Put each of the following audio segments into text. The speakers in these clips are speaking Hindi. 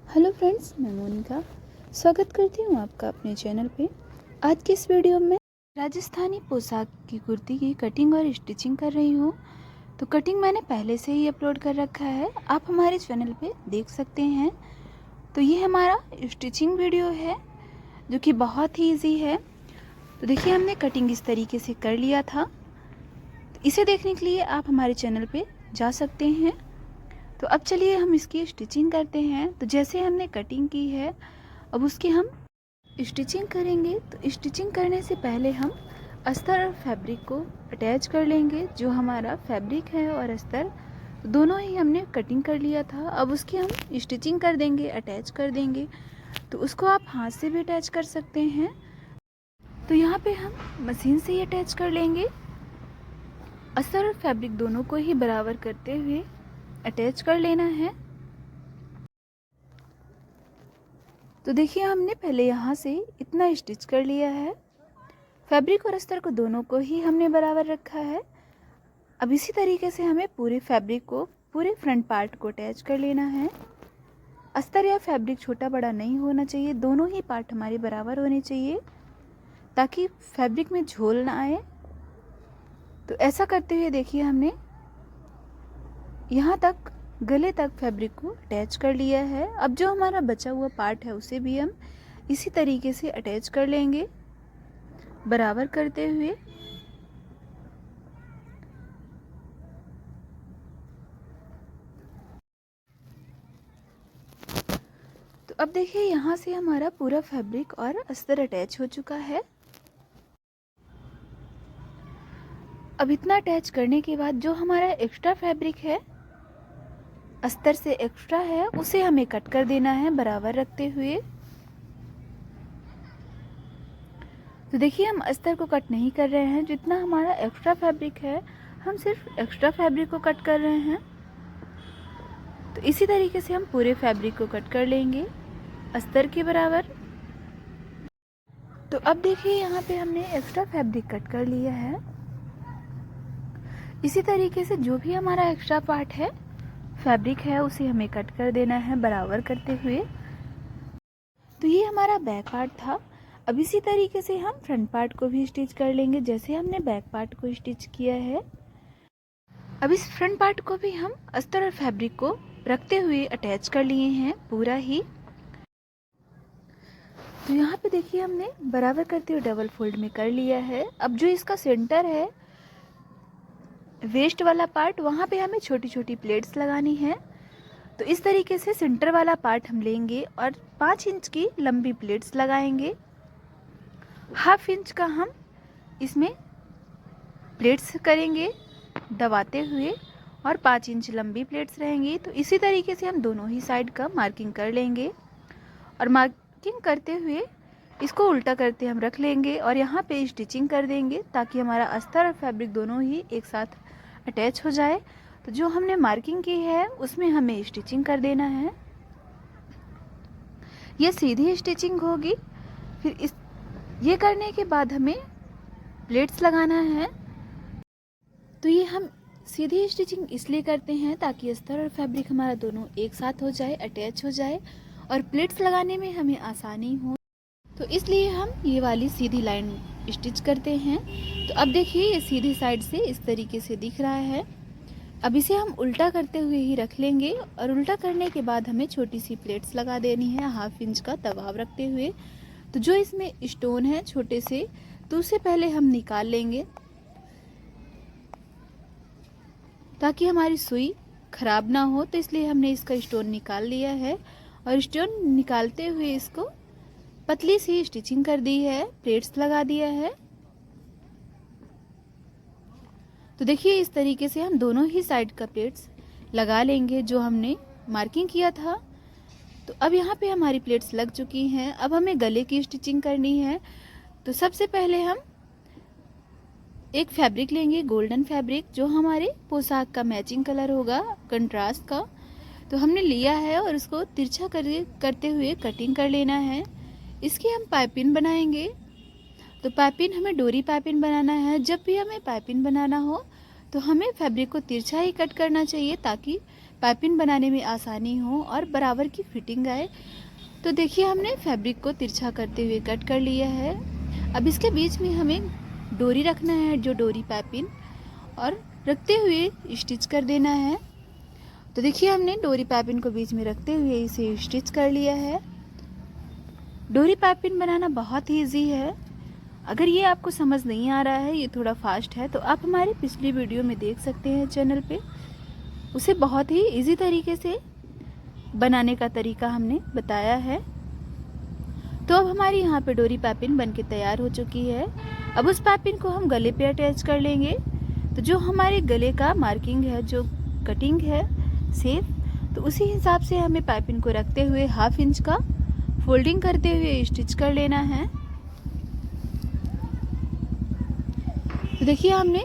हेलो फ्रेंड्स, मैं मोनिका स्वागत करती हूँ आपका अपने चैनल पे। आज की इस वीडियो में राजस्थानी पोशाक की कुर्ती की कटिंग और स्टिचिंग कर रही हूँ। तो कटिंग मैंने पहले से ही अपलोड कर रखा है, आप हमारे चैनल पे देख सकते हैं। तो ये हमारा स्टिचिंग वीडियो है जो कि बहुत ही ईजी है। तो देखिए, हमने कटिंग इस तरीके से कर लिया था। तो इसे देखने के लिए आप हमारे चैनल पर जा सकते हैं। तो अब चलिए हम इसकी स्टिचिंग करते हैं। तो जैसे हमने कटिंग की है, अब उसकी हम स्टिचिंग करेंगे। तो स्टिचिंग करने से पहले हम अस्तर और फैब्रिक को अटैच कर लेंगे। जो हमारा फैब्रिक है और अस्तर दोनों ही हमने कटिंग कर लिया था, अब उसकी हम स्टिचिंग कर देंगे, अटैच कर देंगे। तो उसको आप हाथ से भी अटैच कर सकते हैं। तो यहाँ पे हम मशीन से ही अटैच कर लेंगे। अस्तर और फैब्रिक दोनों को ही बराबर करते हुए अटैच कर लेना है। तो देखिए, हमने पहले यहाँ से इतना स्टिच कर लिया है। फैब्रिक और अस्तर को दोनों को ही हमने बराबर रखा है। अब इसी तरीके से हमें पूरे फैब्रिक को, पूरे फ्रंट पार्ट को अटैच कर लेना है। अस्तर या फैब्रिक छोटा बड़ा नहीं होना चाहिए, दोनों ही पार्ट हमारे बराबर होने चाहिए ताकि फैब्रिक में झोल ना आए। तो ऐसा करते हुए देखिए, हमने यहाँ तक गले तक फैब्रिक को अटैच कर लिया है। अब जो हमारा बचा हुआ पार्ट है उसे भी हम इसी तरीके से अटैच कर लेंगे, बराबर करते हुए। तो अब देखिए, यहाँ से हमारा पूरा फैब्रिक और अस्तर अटैच हो चुका है। अब इतना अटैच करने के बाद जो हमारा एक्स्ट्रा फैब्रिक है, अस्तर से एक्स्ट्रा है, उसे हमें कट कर देना है बराबर रखते हुए। तो देखिए, हम अस्तर को कट नहीं कर रहे हैं। जितना हमारा एक्स्ट्रा फैब्रिक है, हम सिर्फ एक्स्ट्रा फैब्रिक को कट कर रहे हैं। तो इसी तरीके से हम पूरे फैब्रिक को कट कर लेंगे अस्तर के बराबर। तो अब देखिए, यहाँ पे हमने एक्स्ट्रा फैब्रिक कट कर लिया है। इसी तरीके से जो भी हमारा एक्स्ट्रा पार्ट है, फैब्रिक है, उसे हमें कट कर देना है बराबर करते हुए। तो ये हमारा बैक पार्ट था। अब इसी तरीके से हम फ्रंट पार्ट को भी स्टिच कर लेंगे, जैसे हमने बैक पार्ट को स्टिच किया है। अब इस फ्रंट पार्ट को भी हम अस्तर और फैब्रिक को रखते हुए अटैच कर लिए हैं पूरा ही। तो यहाँ पे देखिए, हमने बराबर करते हुए डबल फोल्ड में कर लिया है। अब जो इसका सेंटर है, वेस्ट वाला पार्ट, वहाँ पे हमें छोटी छोटी प्लेट्स लगानी है। तो इस तरीके से सेंटर वाला पार्ट हम लेंगे और 5 इंच की लंबी प्लेट्स लगाएंगे। हाफ इंच का हम इसमें प्लेट्स करेंगे दबाते हुए, और 5 इंच लंबी प्लेट्स रहेंगी। तो इसी तरीके से हम दोनों ही साइड का मार्किंग कर लेंगे, और मार्किंग करते हुए इसको उल्टा करते हम रख लेंगे और यहाँ पे स्टिचिंग कर देंगे ताकि हमारा अस्तर और फैब्रिक दोनों ही एक साथ अटैच हो जाए। तो जो हमने मार्किंग की है उसमें हमें स्टिचिंग कर देना है। ये सीधी स्टिचिंग होगी। फिर ये करने के बाद हमें प्लेट्स लगाना है। तो ये हम सीधी स्टिचिंग इसलिए करते हैं ताकि अस्तर और फैब्रिक हमारा दोनों एक साथ हो जाए, अटैच हो जाए, और प्लेट्स लगाने में हमें आसानी हो। तो इसलिए हम ये वाली सीधी लाइन स्टिच करते हैं। तो अब देखिए, ये सीधी साइड से इस तरीके से दिख रहा है। अब इसे हम उल्टा करते हुए ही रख लेंगे, और उल्टा करने के बाद हमें छोटी सी प्लेट्स लगा देनी है हाफ इंच का दबाव रखते हुए। तो जो इसमें स्टोन है छोटे से, तो उसे पहले हम निकाल लेंगे ताकि हमारी सुई खराब ना हो। तो इसलिए हमने इसका स्टोन निकाल लिया है, और स्टोन निकालते हुए इसको पतली सी स्टिचिंग कर दी है, प्लेट्स लगा दिया है। तो देखिए, इस तरीके से हम दोनों ही साइड का प्लेट्स लगा लेंगे जो हमने मार्किंग किया था। तो अब यहाँ पे हमारी प्लेट्स लग चुकी हैं। अब हमें गले की स्टिचिंग करनी है। तो सबसे पहले हम एक फैब्रिक लेंगे, गोल्डन फैब्रिक, जो हमारे पोशाक का मैचिंग कलर होगा, कंट्रास्ट का। तो हमने लिया है और उसको तिरछा करते हुए कटिंग कर लेना है। इसकी हम पाइपिंग बनाएंगे। तो पाइपिंग हमें डोरी पाइपिंग बनाना है। जब भी हमें पाइपिंग बनाना हो तो हमें फैब्रिक को तिरछा ही कट करना चाहिए ताकि पाइपिंग बनाने में आसानी हो और बराबर की फिटिंग आए। तो देखिए हमने फैब्रिक को तिरछा करते हुए कट कर लिया है। अब इसके बीच में हमें डोरी रखना है, जो डोरी पाइपिंग, और रखते हुए स्टिच कर देना है। तो देखिए हमने डोरी पाइपिंग को बीच में रखते हुए इसे स्टिच कर लिया है। डोरी पाइपिंग बनाना बहुत ही ईजी है। अगर ये आपको समझ नहीं आ रहा है, ये थोड़ा फास्ट है, तो आप हमारी पिछली वीडियो में देख सकते हैं चैनल पे। उसे बहुत ही इजी तरीके से बनाने का तरीका हमने बताया है। तो अब हमारी यहाँ पे डोरी पाइपिंग बनके तैयार हो चुकी है। अब उस पाइपिंग को हम गले पे अटैच कर लेंगे। तो जो हमारे गले का मार्किंग है, जो कटिंग है सेफ, तो उसी हिसाब से हमें पाइपिंग को रखते हुए 1/2 इंच का फोल्डिंग करते हुए स्टिच कर लेना है। तो देखिए हमने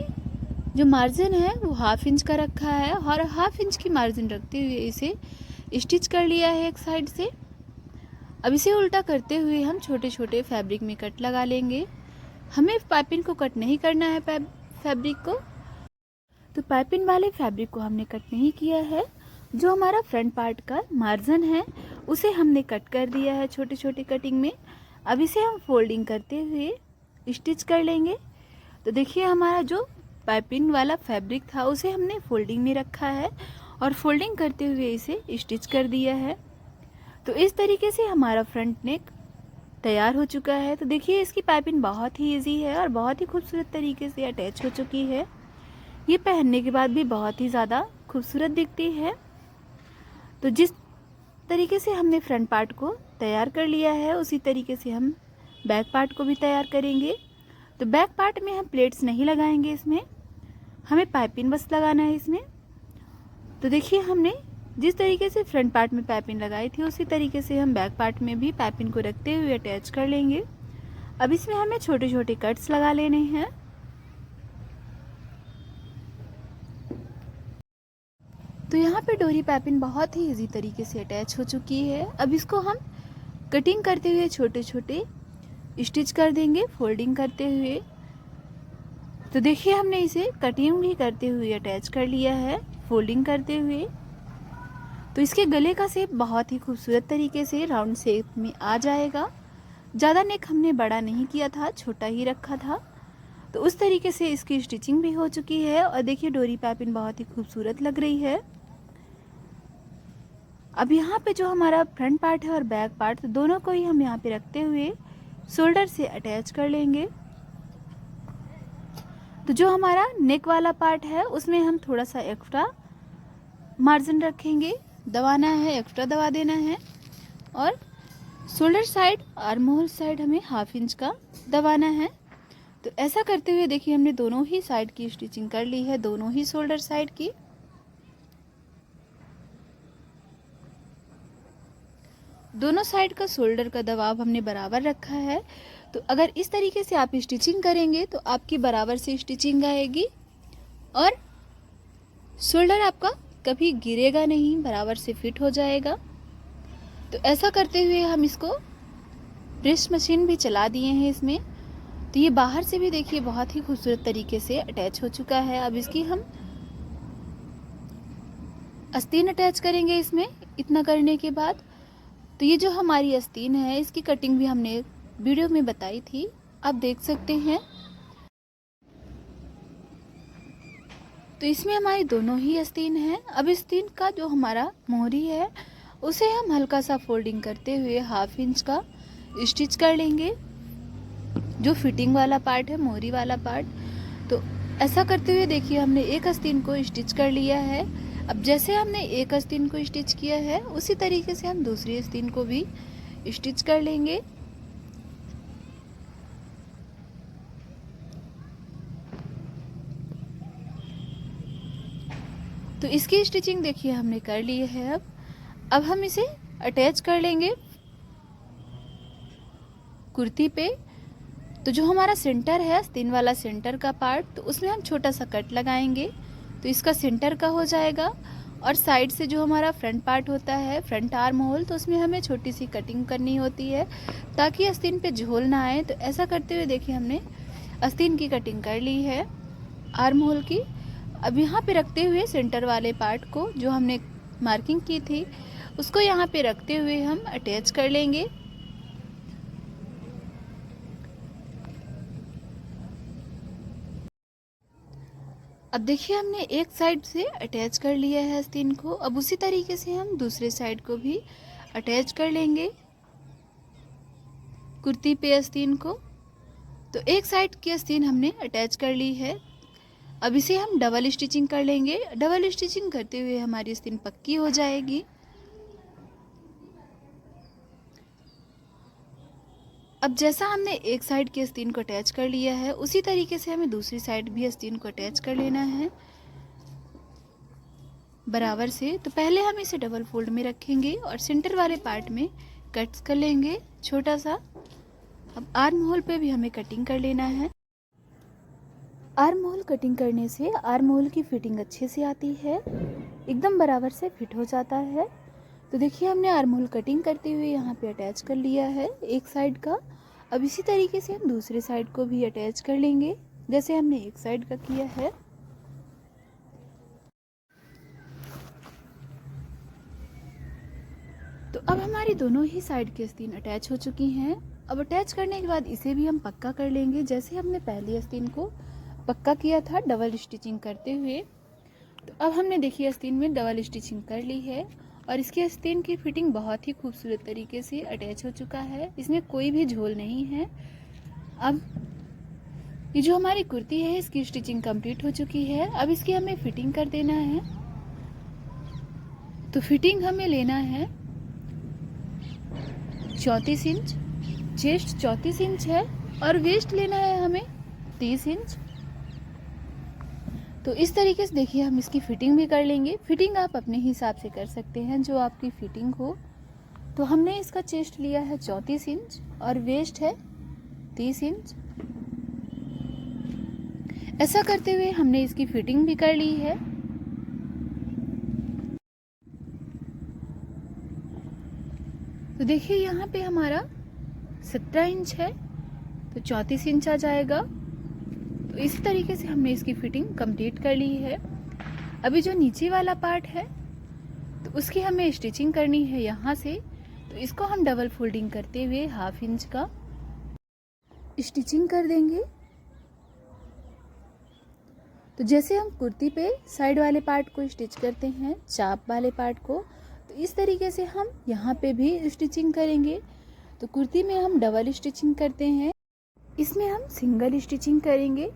जो मार्जिन है वो 1/2 इंच का रखा है और 1/2 इंच की मार्जिन रखते हुए इसे स्टिच कर लिया है एक साइड से। अब इसे उल्टा करते हुए हम छोटे छोटे फैब्रिक में कट लगा लेंगे। हमें पाइपिंग को कट नहीं करना है फैब्रिक को, तो पाइपिंग वाले फैब्रिक को हमने कट नहीं किया है। जो हमारा फ्रंट पार्ट का मार्जिन है उसे हमने कट कर दिया है छोटे छोटे कटिंग में। अब इसे हम फोल्डिंग करते हुए स्टिच कर लेंगे। तो देखिए हमारा जो पाइपिंग वाला फैब्रिक था उसे हमने फोल्डिंग में रखा है और फोल्डिंग करते हुए इसे स्टिच कर दिया है। तो इस तरीके से हमारा फ्रंट नेक तैयार हो चुका है। तो देखिए इसकी पाइपिंग बहुत ही इजी है और बहुत ही खूबसूरत तरीके से अटैच हो चुकी है। ये पहनने के बाद भी बहुत ही ज़्यादा खूबसूरत दिखती है। तो जिस तरीके से हमने फ्रंट पार्ट को तैयार कर लिया है उसी तरीके से हम बैक पार्ट को भी तैयार करेंगे। तो बैक पार्ट में हम प्लेट्स नहीं लगाएंगे, इसमें हमें पाइपिंग बस लगाना है इसमें। तो देखिए हमने जिस तरीके से फ्रंट पार्ट में पाइपिंग लगाई थी उसी तरीके से हम बैक पार्ट में भी पाइपिंग को रखते हुए अटैच कर लेंगे। अब इसमें हमें छोटे छोटे कट्स लगा लेने हैं। तो यहाँ पे डोरी पाइपिंग बहुत ही इजी तरीके से अटैच हो चुकी है। अब इसको हम कटिंग करते हुए छोटे छोटे स्टिच कर देंगे फोल्डिंग करते हुए। तो देखिए हमने इसे कटिंग भी करते हुए अटैच कर लिया है फोल्डिंग करते हुए। तो इसके गले का शेप बहुत ही खूबसूरत तरीके से राउंड शेप में आ जाएगा। ज़्यादा नेक हमने बड़ा नहीं किया था, छोटा ही रखा था। तो उस तरीके से इसकी स्टिचिंग भी हो चुकी है और देखिए डोरी पाइपिंग बहुत ही खूबसूरत लग रही है। अब यहाँ पे जो हमारा फ्रंट पार्ट है और बैक पार्ट, तो दोनों को ही हम यहाँ पे रखते हुए शोल्डर से अटैच कर लेंगे। तो जो हमारा नेक वाला पार्ट है उसमें हम थोड़ा सा एक्स्ट्रा मार्जिन रखेंगे, दबाना है, एक्स्ट्रा दबा देना है। और shoulder side arm hole side हमें 1/2 इंच का दबाना है। तो ऐसा करते हुए देखिए हमने दोनों ही साइड की स्टिचिंग कर ली है, दोनों ही शोल्डर साइड की। दोनों साइड का शोल्डर का दबाव हमने बराबर रखा है। तो अगर इस तरीके से आप स्टिचिंग करेंगे तो आपकी बराबर से स्टिचिंग आएगी और शोल्डर आपका कभी गिरेगा नहीं, बराबर से फिट हो जाएगा। तो ऐसा करते हुए हम इसको प्रेस मशीन भी चला दिए हैं इसमें। तो ये बाहर से भी देखिए बहुत ही खूबसूरत तरीके से अटैच हो चुका है। अब इसकी हम आस्तीन अटैच करेंगे इसमें। इतना करने के बाद तो ये जो हमारी आस्तीन है इसकी कटिंग भी हमने वीडियो में बताई थी, आप देख सकते हैं। तो इसमें हमारी दोनों ही आस्तीन है। अब आस्तीन का जो हमारा मोहरी है उसे हम हल्का सा फोल्डिंग करते हुए 1/2 इंच का स्टिच कर लेंगे, जो फिटिंग वाला पार्ट है, मोहरी वाला पार्ट। तो ऐसा करते हुए देखिए हमने एक आस्तीन को स्टिच कर लिया है। अब जैसे हमने एक आस्तीन को स्टिच किया है उसी तरीके से हम दूसरी आस्तीन को भी स्टिच कर लेंगे। तो इसकी स्टिचिंग देखिए हमने कर ली है। अब हम इसे अटैच कर लेंगे कुर्ती पे। तो जो हमारा सेंटर है आस्तीन वाला सेंटर का पार्ट, तो उसमें हम छोटा सा कट लगाएंगे तो इसका सेंटर का हो जाएगा। और साइड से जो हमारा फ्रंट पार्ट होता है, फ्रंट आर्म होल, तो उसमें हमें छोटी सी कटिंग करनी होती है ताकि आस्तीन पे झोल ना आए। तो ऐसा करते हुए देखिए हमने आस्तीन की कटिंग कर ली है आर्म होल की। अब यहाँ पे रखते हुए सेंटर वाले पार्ट को जो हमने मार्किंग की थी उसको यहाँ पे रखते हुए हम अटैच कर लेंगे। अब देखिए हमने एक साइड से अटैच कर लिया है आस्तीन को। अब उसी तरीके से हम दूसरे साइड को भी अटैच कर लेंगे कुर्ती पे आस्तीन को। तो एक साइड की आस्तीन हमने अटैच कर ली है। अब इसे हम डबल स्टिचिंग कर लेंगे। डबल स्टिचिंग करते हुए हमारी आस्तीन पक्की हो जाएगी। अब जैसा हमने एक साइड की आस्तीन को अटैच कर लिया है उसी तरीके से हमें दूसरी साइड भी आस्तीन को अटैच कर लेना है बराबर से। तो पहले हम इसे डबल फोल्ड में रखेंगे और सेंटर वाले पार्ट में कट्स कर लेंगे छोटा सा। अब आर्म होल पे भी हमें कटिंग कर लेना है। आर्म होल कटिंग करने से आर्म होल की फिटिंग अच्छे से आती है, एकदम बराबर से फिट हो जाता है। तो देखिए हमने आर्म होल कटिंग करते हुए यहाँ पे अटैच कर लिया है एक साइड का। अब इसी तरीके से हम दूसरे साइड को भी अटैच कर लेंगे जैसे हमने एक साइड का किया है। तो अब हमारी दोनों ही साइड की आस्तीन अटैच हो चुकी हैं। अब अटैच करने के बाद इसे भी हम पक्का कर लेंगे जैसे हमने पहली आस्तीन को पक्का किया था डबल स्टिचिंग करते हुए। तो अब हमने देखिए आस्तीन में डबल स्टिचिंग कर ली है और इसकी आस्तीन की फिटिंग बहुत ही खूबसूरत तरीके से अटैच हो चुका है, इसमें कोई भी झोल नहीं है। अब ये जो हमारी कुर्ती है इसकी स्टिचिंग कंप्लीट हो चुकी है। अब इसकी हमें फिटिंग कर देना है। तो फिटिंग हमें लेना है 34 इंच, चेस्ट 34 इंच है और वेस्ट लेना है हमें 30 इंच। तो इस तरीके से देखिए हम इसकी फिटिंग भी कर लेंगे। फिटिंग आप अपने हिसाब से कर सकते हैं जो आपकी फिटिंग हो। तो हमने इसका चेस्ट लिया है 34 इंच और वेस्ट है 30 इंच। ऐसा करते हुए हमने इसकी फिटिंग भी कर ली है। तो देखिए यहाँ पे हमारा 17 इंच है तो 34 इंच आ जाएगा। तो इसी तरीके से हमने इसकी फिटिंग कंप्लीट कर ली है। अभी जो नीचे वाला पार्ट है तो उसकी हमें स्टिचिंग करनी है यहाँ से। तो इसको हम डबल फोल्डिंग करते हुए 1/2 इंच का स्टिचिंग कर देंगे। तो जैसे हम कुर्ती पे साइड वाले पार्ट को स्टिच करते हैं चाप वाले पार्ट को, तो इस तरीके से हम यहाँ पे भी स्टिचिंग करेंगे। तो कुर्ती में हम डबल स्टिचिंग करते हैं, इसमें हम सिंगल स्टिचिंग करेंगे।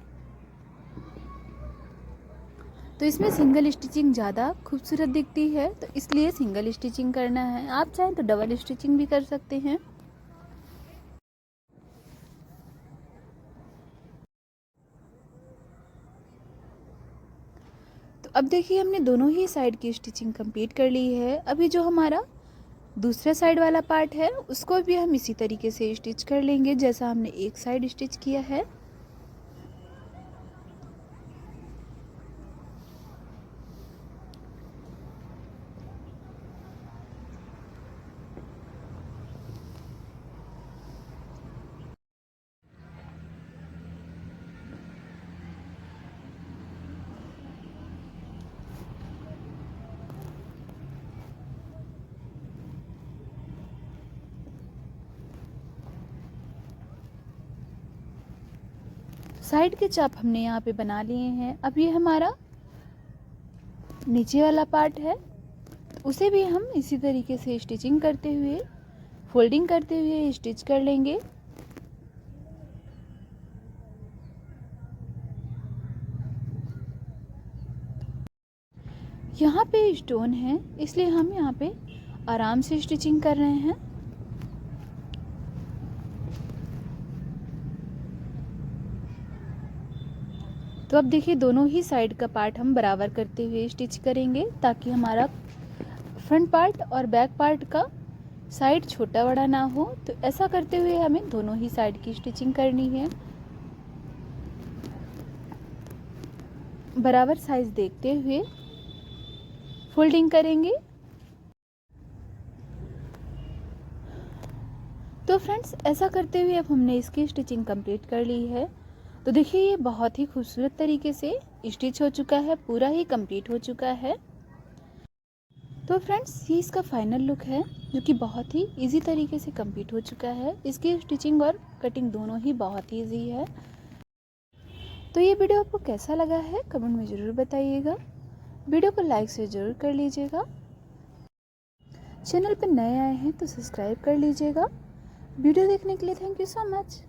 तो इसमें सिंगल स्टिचिंग ज़्यादा खूबसूरत दिखती है तो इसलिए सिंगल स्टिचिंग करना है। आप चाहें तो डबल स्टिचिंग भी कर सकते हैं। तो अब देखिए हमने दोनों ही साइड की स्टिचिंग कंप्लीट कर ली है। अभी जो हमारा दूसरा साइड वाला पार्ट है उसको भी हम इसी तरीके से स्टिच कर लेंगे जैसा हमने एक साइड स्टिच किया है। साइड के चाप हमने यहाँ पे बना लिए हैं। अब ये हमारा नीचे वाला पार्ट है तो उसे भी हम इसी तरीके से स्टिचिंग करते हुए फोल्डिंग करते हुए स्टिच कर लेंगे। यहाँ पे स्टोन है इसलिए हम यहाँ पे आराम से स्टिचिंग कर रहे हैं। तो अब देखिए दोनों ही साइड का पार्ट हम बराबर करते हुए स्टिच करेंगे ताकि हमारा फ्रंट पार्ट और बैक पार्ट का साइड छोटा बड़ा ना हो। तो ऐसा करते हुए हमें दोनों ही साइड की स्टिचिंग करनी है। बराबर साइज देखते हुए फोल्डिंग करेंगे। तो फ्रेंड्स ऐसा करते हुए अब हमने इसकी स्टिचिंग कंप्लीट कर ली है। तो देखिए ये बहुत ही खूबसूरत तरीके से स्टिच हो चुका है, पूरा ही कंप्लीट हो चुका है। तो फ्रेंड्स ये इसका फाइनल लुक है जो कि बहुत ही इजी तरीके से कंप्लीट हो चुका है। इसकी स्टिचिंग और कटिंग दोनों ही बहुत ही ईजी है। तो ये वीडियो आपको कैसा लगा है कमेंट में ज़रूर बताइएगा। वीडियो को लाइक से ज़रूर कर लीजिएगा। चैनल पर नए आए हैं तो सब्सक्राइब कर लीजिएगा। वीडियो देखने के लिए थैंक यू सो मच।